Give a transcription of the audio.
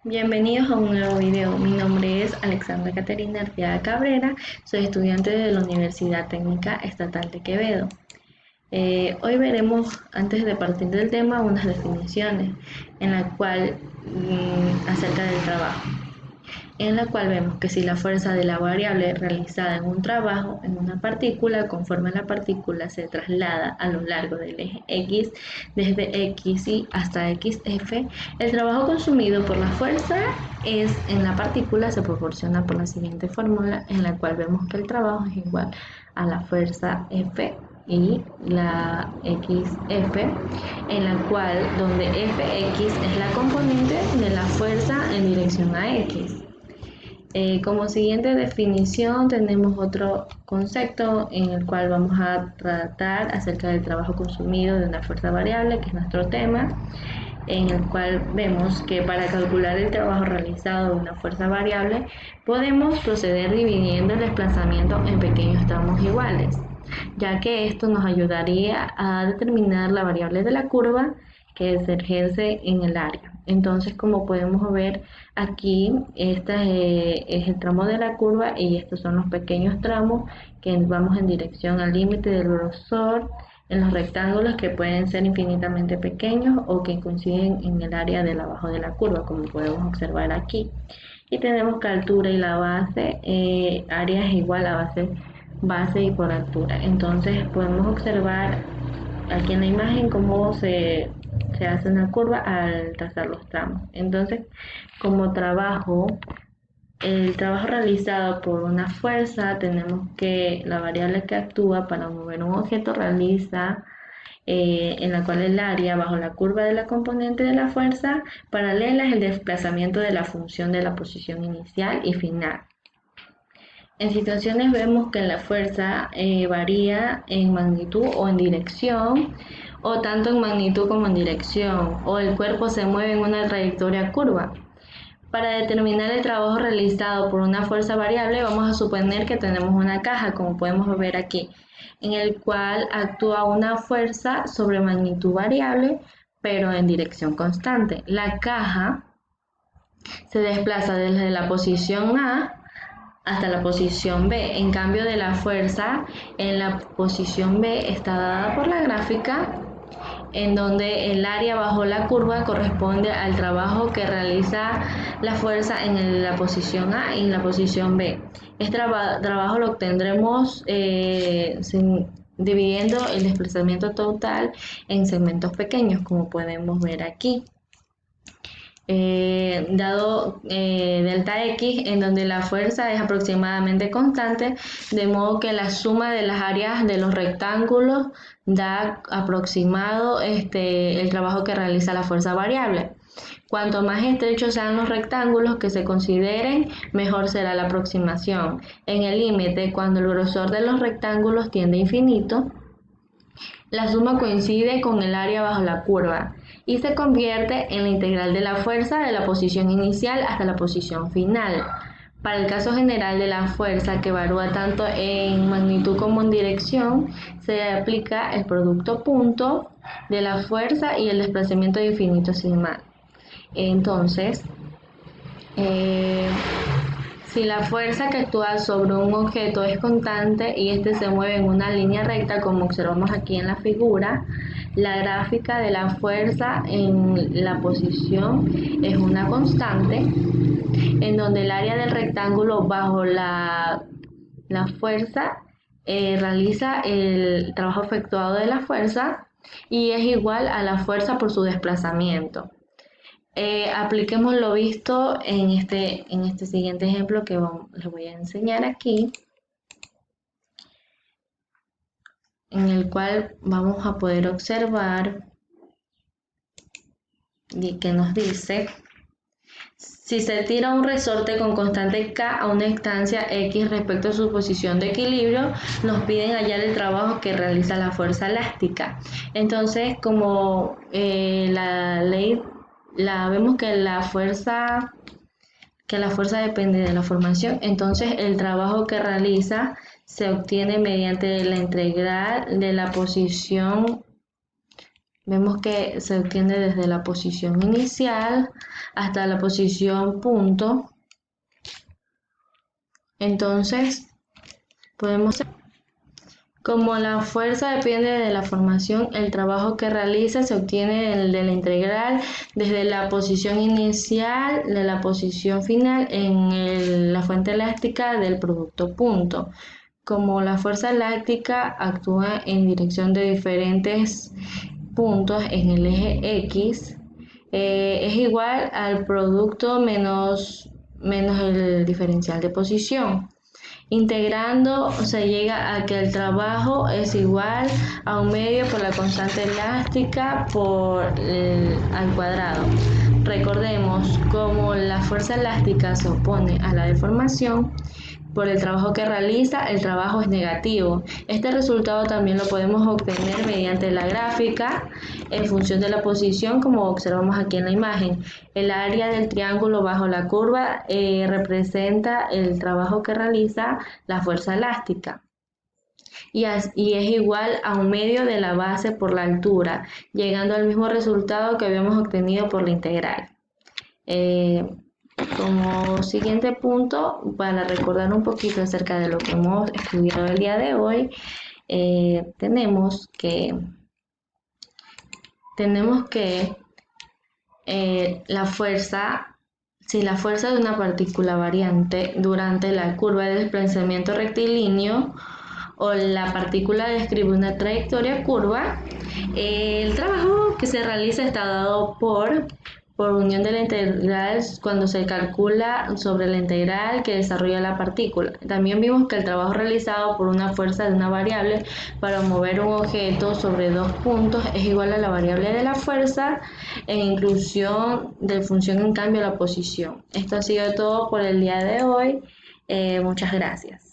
Bienvenidos a un nuevo video. Mi nombre es Alexandra Caterina Arteaga Cabrera, soy estudiante de la Universidad Técnica Estatal de Quevedo. Hoy veremos, antes de partir del tema, unas definiciones en la cual acerca del trabajo, en la cual vemos que si la fuerza de la variable realizada en un trabajo en una partícula, conforme la partícula se traslada a lo largo del eje X, desde XY hasta XF, el trabajo consumido por la fuerza en la partícula se proporciona por la siguiente fórmula, en la cual vemos que el trabajo es igual a la fuerza F y la XF, en la cual donde Fx es la componente de la fuerza en dirección a X. Como siguiente definición tenemos otro concepto en el cual vamos a tratar acerca del trabajo consumido de una fuerza variable, que es nuestro tema, en el cual vemos que para calcular el trabajo realizado de una fuerza variable podemos proceder dividiendo el desplazamiento en pequeños tramos iguales, ya que esto nos ayudaría a determinar la variable de la curva que se ejerce en el área. Entonces, como podemos ver aquí, este es el tramo de la curva y estos son los pequeños tramos que vamos en dirección al límite del grosor en los rectángulos, que pueden ser infinitamente pequeños o que coinciden en el área del abajo de la curva, como podemos observar aquí. Y tenemos que altura y la base, área es igual a base y por altura. Entonces podemos observar aquí en la imagen cómo se hace una curva al trazar los tramos. Entonces, como el trabajo realizado por una fuerza, tenemos que la variable que actúa para mover un objeto realiza en la cual el área bajo la curva de la componente de la fuerza paralela es el desplazamiento de la función de la posición inicial y final. En situaciones vemos que la fuerza varía en magnitud o en dirección, o tanto en magnitud como en dirección, o el cuerpo se mueve en una trayectoria curva. Para determinar el trabajo realizado por una fuerza variable, vamos a suponer que tenemos una caja, como podemos ver aquí, en el cual actúa una fuerza sobre magnitud variable, pero en dirección constante. La caja se desplaza desde la posición A hasta la posición B. En cambio de la fuerza en la posición B está dada por la gráfica, en donde el área bajo la curva corresponde al trabajo que realiza la fuerza en la posición A y en la posición B. Este trabajo lo obtendremos dividiendo el desplazamiento total en segmentos pequeños, como podemos ver aquí. Dado delta X, en donde la fuerza es aproximadamente constante, de modo que la suma de las áreas de los rectángulos da aproximado el trabajo que realiza la fuerza variable. Cuanto más estrechos sean los rectángulos que se consideren, mejor será la aproximación. En el límite, cuando el grosor de los rectángulos tiende a infinito, la suma coincide con el área bajo la curva y se convierte en la integral de la fuerza de la posición inicial hasta la posición final. Para el caso general de la fuerza, que varía tanto en magnitud como en dirección, se aplica el producto punto de la fuerza y el desplazamiento infinitesimal. Entonces, si la fuerza que actúa sobre un objeto es constante y este se mueve en una línea recta, como observamos aquí en la figura, la gráfica de la fuerza en la posición es una constante, en donde el área del rectángulo bajo la fuerza realiza el trabajo efectuado de la fuerza y es igual a la fuerza por su desplazamiento. Apliquemos lo visto en este siguiente ejemplo que les voy a enseñar aquí, en el cual vamos a poder observar que nos dice: si se tira un resorte con constante K a una distancia X respecto a su posición de equilibrio, nos piden hallar el trabajo que realiza la fuerza elástica. Entonces, como la ley, vemos que la fuerza depende de la formación, entonces el trabajo que realiza se obtiene mediante la integral de la posición Vemos que se obtiene desde la posición inicial hasta la posición punto. Entonces, podemos, como la fuerza depende de la formación, el trabajo que realiza se obtiene de la integral desde la posición inicial de la posición final en la fuente elástica del producto punto. Como la fuerza elástica actúa en dirección de diferentes puntos en el eje X, es igual al producto menos el diferencial de posición. Integrando se llega a que el trabajo es igual a un medio por la constante elástica al cuadrado. Recordemos, como la fuerza elástica se opone a la deformación, por el trabajo que realiza, el trabajo es negativo. Este resultado también lo podemos obtener mediante la gráfica en función de la posición, como observamos aquí en la imagen. El área del triángulo bajo la curva representa el trabajo que realiza la fuerza elástica. Y es igual a un medio de la base por la altura, llegando al mismo resultado que habíamos obtenido por la integral. Como siguiente punto, para recordar un poquito acerca de lo que hemos estudiado el día de hoy, tenemos que la fuerza, si la fuerza de una partícula variante durante la curva de desplazamiento rectilíneo o la partícula describe una trayectoria curva, el trabajo que se realiza está dado por unión de la integral cuando se calcula sobre la integral que desarrolla la partícula. También vimos que el trabajo realizado por una fuerza de una variable para mover un objeto sobre dos puntos es igual a la variable de la fuerza en inclusión de función en cambio a la posición. Esto ha sido todo por el día de hoy. Muchas gracias.